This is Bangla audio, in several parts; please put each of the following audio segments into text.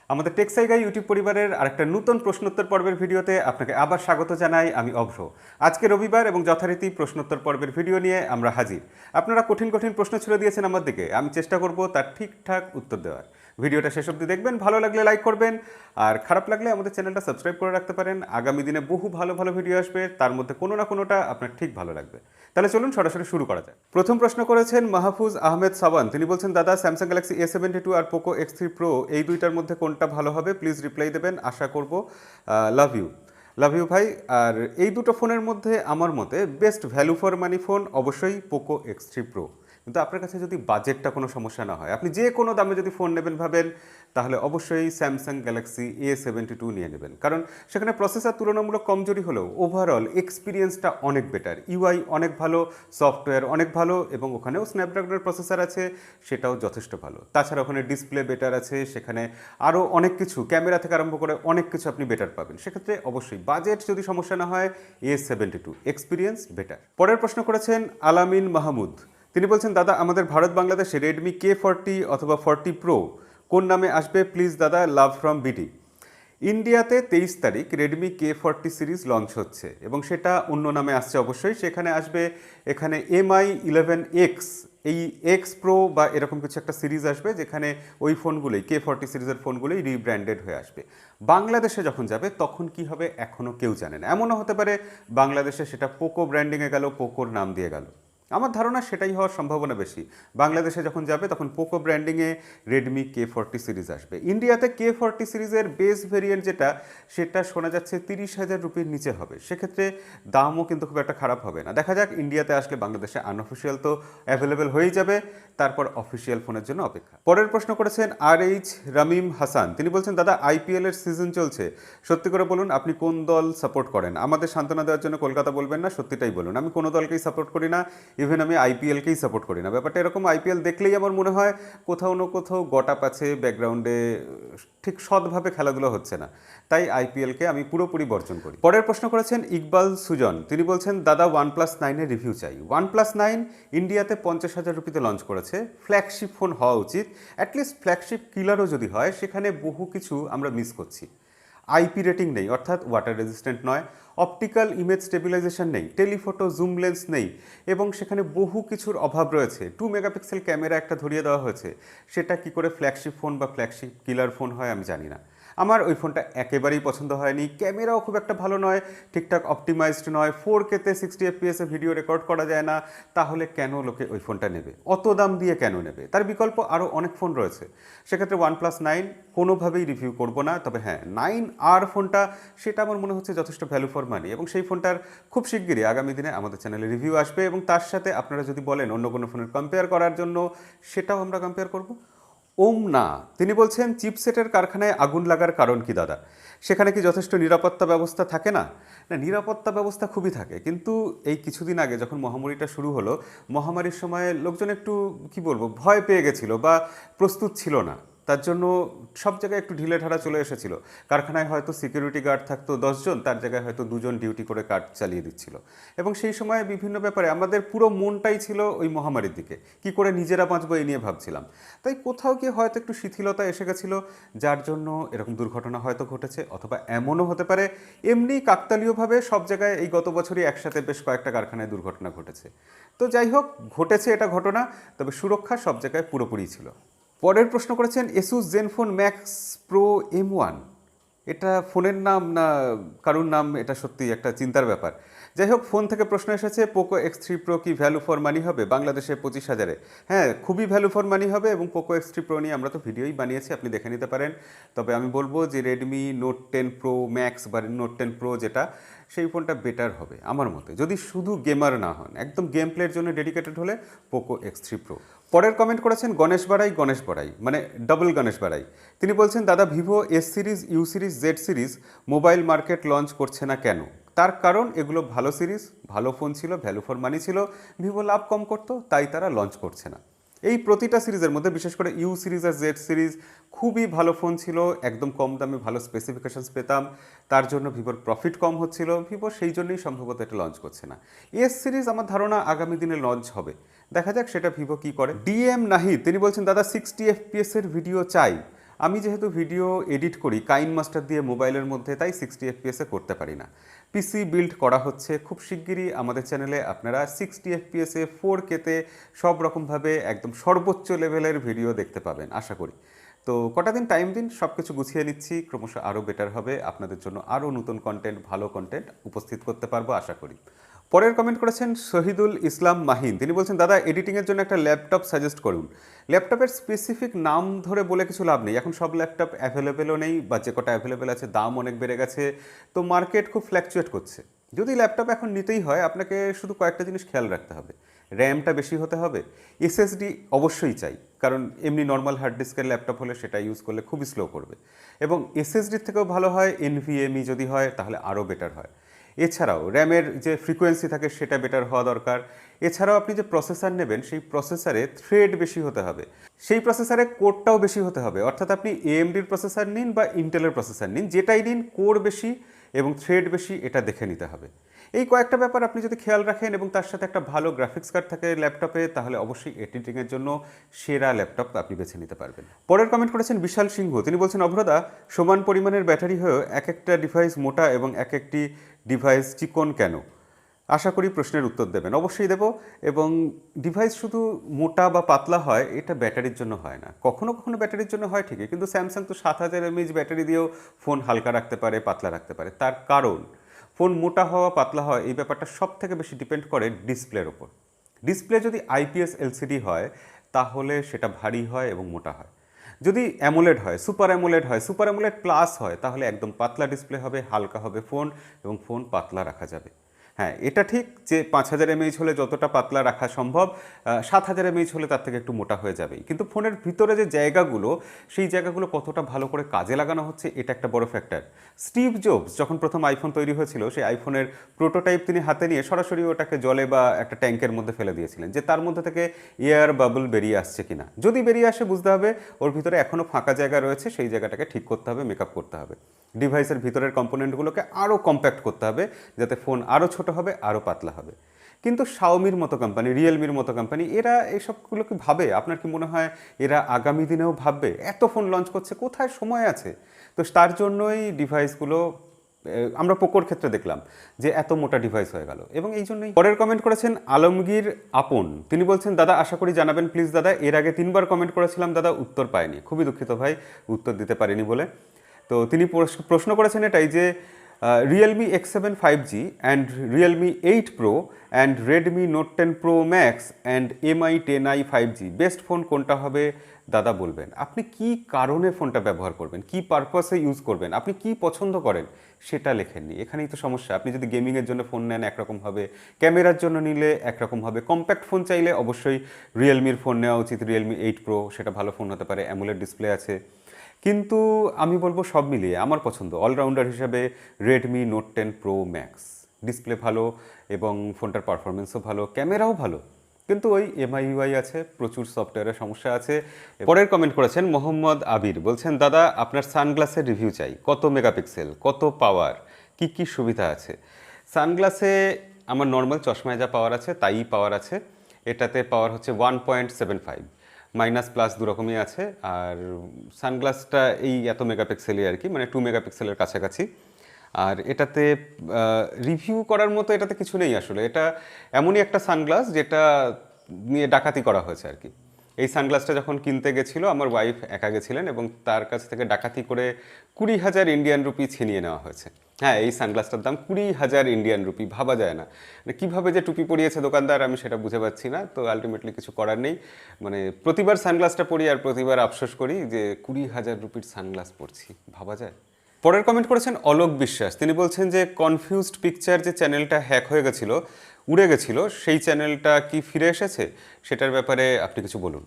আমাদের টেকসাইগাই ইউটিউব পরিবারের আরেকটা নতুন প্রশ্নোত্তর পর্বের ভিডিওতে আপনাকে আবার স্বাগত জানাই। আমি অভ্র। আজকে রবিবার এবং যথারীতি প্রশ্নোত্তর পর্বের ভিডিও নিয়ে আমরা হাজির। আপনারা কঠিন কঠিন প্রশ্ন ছুড়ে দিয়েছেন আমার দিকে, আমি চেষ্টা করব তার ঠিকঠাক উত্তর দেওয়ার। ভিডিওটা শেষ অবধি দেখবেন, ভালো লাগলে লাইক করবেন, আর খারাপ লাগলে আমাদের চ্যানেলটা সাবস্ক্রাইব করে রাখতে পারেন। আগামী দিনে বহু ভালো ভালো ভিডিও আসবে, তার মধ্যে কোনো না কোনোটা আপনার ঠিক ভালো লাগবে। তাহলে চলুন সরাসরি শুরু করা যায়। প্রথম প্রশ্ন করেছেন মাহফুজ আহমেদ সাবান। তিনি বলছেন, দাদা স্যামসাং গ্যালাক্সি A72 আর পোকো X3 প্রো এই দুইটার মধ্যে কোনটা ভালো হবে? প্লিজ রিপ্লাই দেবেন, আশা করব। Love you. লাভ ইউ ভাই। আর এই দুটো ফোনের মধ্যে আমার মতে best value for money phone অবশ্যই পোকো X3 প্রো। কিন্তু আপনার কাছে যদি বাজেটটা কোনো সমস্যা না হয়, আপনি যে কোনো দামে যদি ফোন নেবেন ভাবেন, তাহলে অবশ্যই স্যামসাং গ্যালাক্সি A72 নিয়ে নেবেন। কারণ সেখানে প্রসেসর তুলনামূলক কমজোরি হলেও ওভারঅল এক্সপিরিয়েন্সটা অনেক বেটার, ইউআই অনেক ভালো, সফটওয়্যার অনেক ভালো, এবং ওখানেও স্ন্যাপড্রাগনের প্রসেসর আছে, সেটাও যথেষ্ট ভালো। তাছাড়া ওখানে ডিসপ্লে বেটার আছে, সেখানে আরও অনেক কিছু, ক্যামেরা থেকে আরম্ভ করে অনেক কিছু আপনি বেটার পাবেন। সেক্ষেত্রে অবশ্যই বাজেট যদি সমস্যা না হয়, A72 এক্সপিরিয়েন্স বেটার। পরের প্রশ্ন করেছেন আলামিন মাহমুদ। তিনি বলছেন, দাদা আমাদের ভারত বাংলাদেশে রেডমি K40 অথবা 40 প্রো কোন নামে আসবে? প্লিজ দাদা, লাভ ফ্রম বিডি। ইন্ডিয়াতে 23 তারিখ রেডমি K40 সিরিজ লঞ্চ হচ্ছে এবং সেটা অন্য নামে আসছে অবশ্যই। সেখানে আসবে, এখানে MI11X, এই এক্স প্রো বা এরকম কিছু একটা সিরিজ আসবে, যেখানে ওই ফোনগুলোই K40 সিরিজের ফোনগুলোই রিব্র্যান্ডেড হয়ে আসবে। বাংলাদেশে যখন যাবে তখন কি হবে এখনও কেউ জানে না। এমনও হতে পারে বাংলাদেশে সেটা পোকো ব্র্যান্ডিংয়ে গেল, পোকোর নাম দিয়ে গেল। আমার ধারণা সেটাই হওয়ার সম্ভাবনা বেশি। বাংলাদেশে যখন যাবে তখন পোকো ব্র্যান্ডিংয়ে রেডমি K40 সিরিজ আসবে। ইন্ডিয়াতে K40 সিরিজের বেস ভেরিয়েন্ট যেটা, সেটা শোনা যাচ্ছে 30,000 রুপির নিচে হবে। সেক্ষেত্রে দামও কিন্তু খুব একটা খারাপ হবে না। দেখা যাক, ইন্ডিয়াতে আসলে বাংলাদেশে আনঅফিসিয়াল তো অ্যাভেলেবেল হয়েই যাবে, তারপর অফিসিয়াল ফোনের জন্য অপেক্ষা। পরের প্রশ্ন করেছেন RH রামিম হাসান। তিনি বলছেন, দাদা IPL এর সিজন চলছে, সত্যি করে বলুন আপনি কোন দল সাপোর্ট করেন? আমাদের সান্ত্বনা দেওয়ার জন্য কলকাতা বলবেন না, সত্যিটাই বলুন। আমি কোনো দলকেই সাপোর্ট করি না, ইভেন আমি IPLকেই সাপোর্ট করি না। ব্যাপারটা এরকম, IPL দেখলেই আমার মনে হয় কোথাও না কোথাও গটাপ আছে ব্যাকগ্রাউন্ডে, ঠিক সৎভাবে খেলাধুলো হচ্ছে না। তাই IPLকে আমি পুরোপুরি বর্জন করি। পরের প্রশ্ন করেছেন ইকবাল সুজন। তিনি বলছেন, দাদা OnePlus 9-এর রিভিউ চাই। OnePlus 9 ইন্ডিয়াতে 50,000 রুপিতে লঞ্চ করেছে। ফ্ল্যাগশিপ ফোন হওয়া উচিত, অ্যাটলিস্ট ফ্ল্যাগশিপ কিলারও যদি হয়, সেখানে বহু কিছু আমরা মিস করছি। IP রেটিং নেই, অর্থাৎ ওয়াটার রেজিস্ট্যান্ট নয়, অপটিক্যাল ইমেজ স্টেবিলাইজেশন নেই, টেলিফোটো জুম লেন্স নেই, এবং সেখানে বহু কিছুর অভাব রয়েছে। 2 মেগাপিক্সেল ক্যামেরা একটা ধরিয়ে দেওয়া হয়েছে, সেটা কি করে ফ্ল্যাগশিপ ফোন বা ফ্ল্যাগশিপ কিলার ফোন হয় আমি জানি না। আমার ওই ফোনটা একেবারেই পছন্দ হয়নি। ক্যামেরাও খুব একটা ভালো নয়, ঠিকঠাক অপটিমাইজড নয়, 4K-তে 60 FPS ভিডিও রেকর্ড করা যায় না। তাহলে কেন লোকে ওই ফোনটা নেবে? অত দাম দিয়ে কেন নেবে? তার বিকল্প আরও অনেক ফোন রয়েছে। সেক্ষেত্রে OnePlus 9 কোনোভাবেই রিভিউ করব না। তবে হ্যাঁ, 9R ফোনটা, সেটা আমার মনে হচ্ছে যথেষ্ট ভ্যালু ফর মানি, এবং সেই ফোনটার খুব শিগগিরই আগামী দিনে আমাদের চ্যানেলে রিভিউ আসবে, এবং তার সাথে আপনারা যদি বলেন অন্য কোনো ফোনের কম্পেয়ার করার জন্য, সেটাও আমরা কম্পেয়ার করব। ওম না, তিনি বলছেন, চিপসেটের কারখানায় আগুন লাগার কারণ কি দাদা? সেখানে কি যথেষ্ট নিরাপত্তা ব্যবস্থা থাকে না? না, নিরাপত্তা ব্যবস্থা খুবই থাকে, কিন্তু এই কিছুদিন আগে যখন মহামারীটা শুরু হলো, মহামারীর সময় লোকজন একটু কি বলবো, ভয় পেয়ে গেছিল বা প্রস্তুত ছিল না। তার জন্য সব জায়গায় একটু ঢিলেঢালা চলে এসেছিল। কারখানায় হয়তো সিকিউরিটি গার্ড থাকতো 10 জন, তার জায়গায় হয়তো 2 জন ডিউটি করে কাজ চালিয়ে দিচ্ছিল। এবং সেই সময় বিভিন্ন ব্যাপারে আমাদের পুরো মনটাই ছিল ওই মহামারীর দিকে, কি করে নিজেরা বাঁচবো এই নিয়ে ভাবছিলাম। তাই কোথাও গিয়ে হয়তো একটু শিথিলতা এসে গেছিলো, যার জন্য এরকম দুর্ঘটনা হয়তো ঘটেছে। অথবা এমনও হতে পারে এমনি কাকতালীয়ভাবে সব জায়গায় এই গত বছরই একসাথে বেশ কয়েকটা কারখানায় দুর্ঘটনা ঘটেছে। তো যাই হোক, ঘটেছে এটা ঘটনা, তবে সুরক্ষা সব জায়গায় পুরোপুরি ছিল। পরের প্রশ্ন করেছেন এসুস জেনফোন ম্যাক্স প্রো M1। এটা ফোনের নাম না কারুর নাম, এটা সত্যি একটা চিন্তার ব্যাপার। যাই হোক, ফোন থেকে প্রশ্ন এসেছে, পোকো X3 প্রো কি ভ্যালু ফর মানি হবে বাংলাদেশে 25,000-এ? হ্যাঁ, খুবই ভ্যালু ফর মানি হবে, এবং পোকো X3 প্রো নিয়ে আমরা তো ভিডিওই বানিয়েছি, আপনি দেখে নিতে পারেন। তবে আমি বলবো যে রেডমি নোট 10 প্রো ম্যাক্স বা নোট 10 প্রো যেটা, সেই ফোনটা বেটার হবে আমার মতে, যদি শুধু গেমার না হন, একদম গেম প্লের জন্য ডেডিকেটেড হলে পোকো X3 প্রো। পরের কমেন্ট করেছেন গণেশ বাড়াই, মানে ডবল গণেশ বাড়াই। তিনি বলছেন, দাদা Vivo S series, you series, Z series mobile market launch করছে না কেন? তার কারণ এগুলো ভালো সিরিজ, ভালো ফোন ছিল, ভ্যালু ফর মানি ছিল, ভিভো লাভ কম করতো, তাই তারা লঞ্চ করছে না। এই প্রতিটা সিরিজের মধ্যে বিশেষ করে you series R Z series খুবই ভালো ফোন ছিল, একদম কম দামে ভালো স্পেসিফিকেশনস পেতাম, তার জন্য ভিভোর প্রফিট কম হচ্ছিল, ভিভো সেই জন্যই সম্ভবত এটা লঞ্চ করছে না। এস সিরিজ আমার ধারণা আগামী দিনে লঞ্চ হবে, দেখা যাক সেটা ভিভো কি করে। DM নাহিদ, তিনি বলছেন, দাদা 60 FPS এর ভিডিও চাই, আমি যেহেতু ভিডিও এডিট করি কাইন মাস্টার দিয়ে মোবাইলের মধ্যে, তাই 60 এফপিএসে করতে পারি না। পিসি বিল্ড করা হচ্ছে, খুব শিগগিরই আমাদের চ্যানেলে আপনারা 60 এফপিএসে 4Kতে সব রকমভাবে একদম সর্বোচ্চ লেভেলের ভিডিও দেখতে পাবেন আশা করি। তো কটা দিন টাইম দিন, সব কিছু গুছিয়ে নিচ্ছি, ক্রমশ আরও বেটার হবে, আপনাদের জন্য আরও নতুন কন্টেন্ট, ভালো কন্টেন্ট উপস্থিত করতে পারবো আশা করি। পরের কমেন্ট করেছেন শহীদুল ইসলাম মাহিন। তিনি বলছেন, দাদা এডিটিংয়ের জন্য একটা ল্যাপটপ সাজেস্ট করুন। ল্যাপটপের স্পেসিফিক নাম ধরে বলে কিছু লাভ নেই, এখন সব ল্যাপটপ অ্যাভেলেবেলও নেই, বা যে কটা অ্যাভেলেবেল আছে দাম অনেক বেড়ে গেছে, তো মার্কেট খুব ফ্ল্যাকচুয়েট করছে। যদি ল্যাপটপ এখন নিতেই হয় আপনাকে শুধু কয়েকটা জিনিস খেয়াল রাখতে হবে। র্যামটা বেশি হতে হবে, এসএসডি অবশ্যই চাই, কারণ এমনি নর্মাল হার্ড ডিস্কের ল্যাপটপ হলে সেটা ইউজ করলে খুবই স্লো করবে, এবং এসএসডির থেকেও ভালো হয় এনভিএমই যদি হয় তাহলে আরও বেটার হয়। এছাড়াও র্যামের যে ফ্রিকোয়েন্সি থাকে সেটা বেটার হওয়া দরকার। এছাড়াও আপনি যে প্রসেসর নেবেন সেই প্রসেসরে থ্রেড বেশি হতে হবে, সেই প্রসেসরে কোরটাও বেশি হতে হবে, অর্থাৎ আপনি এএমডির প্রসেসর নিন বা ইন্টেলের প্রসেসর নিন, যেটাই নিন কোর বেশি এবং থ্রেড বেশি এটা দেখে নিতে হবে। এই কয়েকটা ব্যাপার আপনি যদি খেয়াল রাখেন এবং তার সাথে একটা ভালো গ্রাফিক্স কার্ড থাকে ল্যাপটপে, তাহলে অবশ্যই এডিটিংয়ের জন্য সেরা ল্যাপটপ আপনি বেছে নিতে পারবেন। পরের কমেন্ট করেছেন বিশাল সিংহ। তিনি বলছেন, অভ্রদা সমান পরিমাণের ব্যাটারি হয়েও এক একটা ডিভাইস মোটা এবং এক একটি ডিভাইস চিকন কেন? আশা করি প্রশ্নের উত্তর দেবেন। অবশ্যই দেব। এবং ডিভাইস শুধু মোটা বা পাতলা হয় এটা ব্যাটারির জন্য হয় না, কখনো কখনো ব্যাটারির জন্য হয় ঠিকই, কিন্তু স্যামসাং তো 7000 mAh ব্যাটারি দিয়েও ফোন হালকা রাখতে পারে, পাতলা রাখতে পারে। তার কারণ ফোন মোটা হওয়া পাতলা হওয়া এই ব্যাপারটা সব থেকে বেশি ডিপেন্ড করে ডিসপ্লের ওপর। ডিসপ্লে যদি আইপিএস এলসিডি হয় তাহলে সেটা ভারী হয় এবং মোটা হয়। যদি অ্যামোলেড হয়, সুপার অ্যামোলেড হয়, সুপার অ্যামোলেড প্লাস হয়, তাহলে একদম পাতলা ডিসপ্লে হবে, হালকা হবে ফোন এবং ফোন পাতলা রাখা যাবে। হ্যাঁ, এটা ঠিক যে 5000 mAh হলে যতটা পাতলা রাখা সম্ভব, 7000 mAh হলে তার থেকে একটু মোটা হয়ে যাবেই। কিন্তু ফোনের ভিতরে যে জায়গাগুলো, সেই জায়গাগুলো কতটা ভালো করে কাজে লাগানো হচ্ছে এটা একটা বড় ফ্যাক্টর। স্টিভ জবস যখন প্রথম আইফোন তৈরি হয়েছিল, সেই আইফোনের প্রোটোটাইপ তিনি হাতে নিয়ে সরাসরি ওটাকে জলে বা একটা ট্যাঙ্কের মধ্যে ফেলে দিয়েছিলেন, যে তার মধ্যে থেকে এয়ার বাবল বেরিয়ে আসছে কিনা। যদি বেরিয়ে আসে বুঝতে হবে ওর ভিতরে এখনও ফাঁকা জায়গা রয়েছে, সেই জায়গাটাকে ঠিক করতে হবে, মেকআপ করতে হবে। ডিভাইসের ভিতরের কম্পোনেন্টগুলোকে আরও কম্প্যাক্ট করতে হবে, যাতে ফোন আরও ছোট হবে, আরও পাতলা হবে। কিন্তু শাওমির মতো কোম্পানি, রিয়েলমির মতো কোম্পানি, এরা এইসবগুলোকে ভাবে? আপনার কি মনে হয় এরা আগামী দিনেও ভাববে? এত ফোন লঞ্চ করছে, কোথায় সময় আছে? তো তার জন্যই ডিভাইসগুলো আমরা পোকোর ক্ষেত্রে দেখলাম যে এত মোটা ডিভাইস হয়ে গেল, এবং এই জন্যই। পরের কমেন্ট করেছেন আলমগীর আপন। তিনি বলছেন, দাদা আশা করি জানাবেন প্লিজ। দাদা এর আগে 3বার কমেন্ট করেছিলাম দাদা, উত্তর পাইনি, খুবই দুঃখিত ভাই উত্তর দিতে পারিনি বলে। তো তিনি প্রশ্ন করেছেন এটাই যে Realme X7 5G and Realme 8 Pro and Redmi Note 10 Pro Max and Mi10i 5G best phone কোনটা হবে দাদা বলবেন? আপনি কি কারণে ফোনটা ব্যবহার করবেন, কি পারপাসে ইউজ করবেন, আপনি কি পছন্দ করেন সেটা লেখেননি। এখানেই তো সমস্যা। আপনি যদি গেমিংয়ের জন্য ফোন নেন একরকম হবে, ক্যামেরার জন্য নিলে একরকম হবে, কম্প্যাক্ট ফোন চাইলে অবশ্যই রিয়েলমির ফোন নেওয়া উচিত। Realme 8 Pro সেটা ভালো ফোন হতে পারে, অ্যামোলেড ডিসপ্লে আছে। কিন্তু আমি বলবো সব মিলিয়ে আমার পছন্দ অলরাউন্ডার হিসাবে Redmi note 10 pro max. Display ভালো এবং ফোনটার পারফরমেন্সও ভালো, ক্যামেরাও ভালো, কিন্তু ওই এমআইইউআই আছে, প্রচুর সফটওয়্যারের সমস্যা আছে। পরের কমেন্ট করেছেন মোহাম্মদ আবির। বলছেন, দাদা আপনার সানগ্লাসের রিভিউ চাই, কত মেগাপিক্সেল, কত পাওয়ার, কি কি সুবিধা আছে? সানগ্লাসে আমার নর্মাল চশমায় যা পাওয়ার আছে তাই পাওয়ার আছে। এটাতে পাওয়ার হচ্ছে 1.75, মাইনাস প্লাস দুরকমই আছে। আর সানগ্লাসটা এই এত মেগাপিক্সেলই আর কি, মানে 2 মেগাপিক্সেলের কাছাকাছি। আর এটাতে রিভিউ করার মতো এটাতে কিছু নেই আসলে। এটা এমনই একটা সানগ্লাস যেটা নিয়ে ডাকাতি করা হয়েছে আর কি। এই সানগ্লাসটা যখন কিনতে গেছিলো আমার ওয়াইফ একা গেছিলেন এবং তার কাছ থেকে ডাকাতি করে 20,000 ইন্ডিয়ান রুপি ছিনিয়ে নেওয়া হয়েছে। হ্যাঁ, এই সানগ্লাসটার দাম 20,000 ইন্ডিয়ান রুপি, ভাবা যায় না। মানে কীভাবে যে টুপি পরিয়েছে দোকানদার আমি সেটা বুঝে পাচ্ছি না। তো আলটিমেটলি কিছু করার নেই, মানে প্রতিবার সানগ্লাসটা পরি আর প্রতিবার আফসোস করি যে 20,000 রুপির সানগ্লাস পরছি, ভাবা যায়। পরের কমেন্ট করেছেন অলোক বিশ্বাস। তিনি বলছেন যে কনফিউজড পিকচার যে চ্যানেলটা হ্যাক হয়ে গেছিলো, উড়ে গেছিলো, সেই চ্যানেলটা কি ফিরে এসেছে? সেটার ব্যাপারে আপনি কিছু বলুন।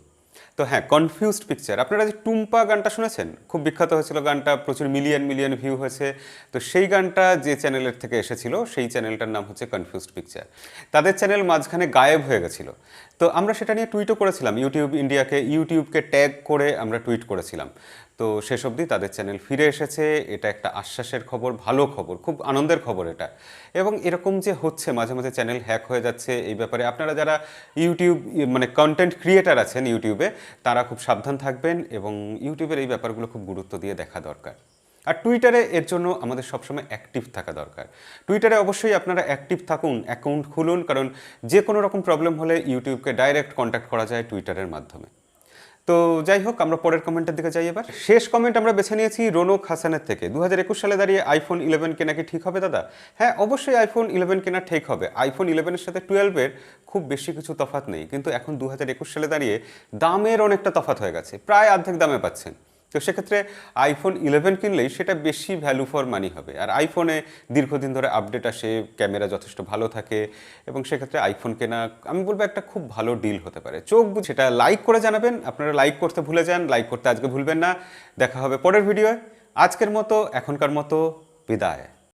তো হ্যাঁ, কনফিউজড পিকচার, আপনারা যে টুম্পা গানটা শুনেছেন, খুব বিখ্যাত হয়েছিল গানটা, প্রচুর মিলিয়ন মিলিয়ন ভিউ হয়েছে। তো সেই গানটা যে চ্যানেলের থেকে এসেছিল সেই চ্যানেলটার নাম হচ্ছে কনফিউজড পিকচার। তাদের চ্যানেল মাঝখানে গায়েব হয়ে গেছিলো। তো আমরা সেটা নিয়ে টুইটও করেছিলাম, ইউটিউবকে ট্যাগ করে আমরা টুইট করেছিলাম। তো শেষ অবধি তাদের চ্যানেল ফিরে এসেছে, এটা একটা আশ্বাসের খবর, ভালো খবর, খুব আনন্দের খবর এটা। এবং এরকম যে হচ্ছে মাঝে মাঝে চ্যানেল হ্যাক হয়ে যাচ্ছে, এই ব্যাপারে আপনারা যারা ইউটিউব মানে কন্টেন্ট ক্রিয়েটার আছেন ইউটিউবে, তারা খুব সাবধান থাকবেন এবং ইউটিউবের এই ব্যাপারগুলো খুব গুরুত্ব দিয়ে দেখা দরকার। আর টুইটারে এর জন্য আমাদের সবসময় অ্যাক্টিভ থাকা দরকার। টুইটারে অবশ্যই আপনারা অ্যাক্টিভ থাকুন, অ্যাকাউন্ট খুলুন, কারণ যে কোনো রকম প্রবলেম হলে ইউটিউবকে ডাইরেক্ট কন্ট্যাক্ট করা যায় টুইটারের মাধ্যমে। তো যাই হোক, আমরা পরের কমেন্টের দিকে যাই। এবার শেষ কমেন্ট আমরা বেছে নিয়েছি রৌনক হাসানের থেকে। 2021 সালে দাঁড়িয়ে আইফোন 11 কেনা কি ঠিক হবে দাদা? হ্যাঁ, অবশ্যই আইফোন 11 কেনা ঠিক হবে। আইফোন 11-এর সাথে 12-এর খুব বেশি কিছু তফাৎ নেই, কিন্তু এখন 2021 সালে দাঁড়িয়ে দামের অনেকটা তফাৎ হয়ে গেছে, প্রায় অর্ধেক দামে পাচ্ছেন। তো সেক্ষেত্রে আইফোন 11 কিনলেই সেটা বেশি ভ্যালু ফর মানি হবে। আর আইফোনে দীর্ঘদিন ধরে আপডেট আসে, ক্যামেরা যথেষ্ট ভালো থাকে, এবং সেক্ষেত্রে আইফোন কেনা আমি বলবো একটা খুব ভালো ডিল হতে পারে। চোখ বুঝে সেটা লাইক করে জানাবেন। আপনারা লাইক করতে ভুলে যান, লাইক করতে আজকে ভুলবেন না। দেখা হবে পরের ভিডিওয়। আজকের মতো, এখনকার মতো বিদায়।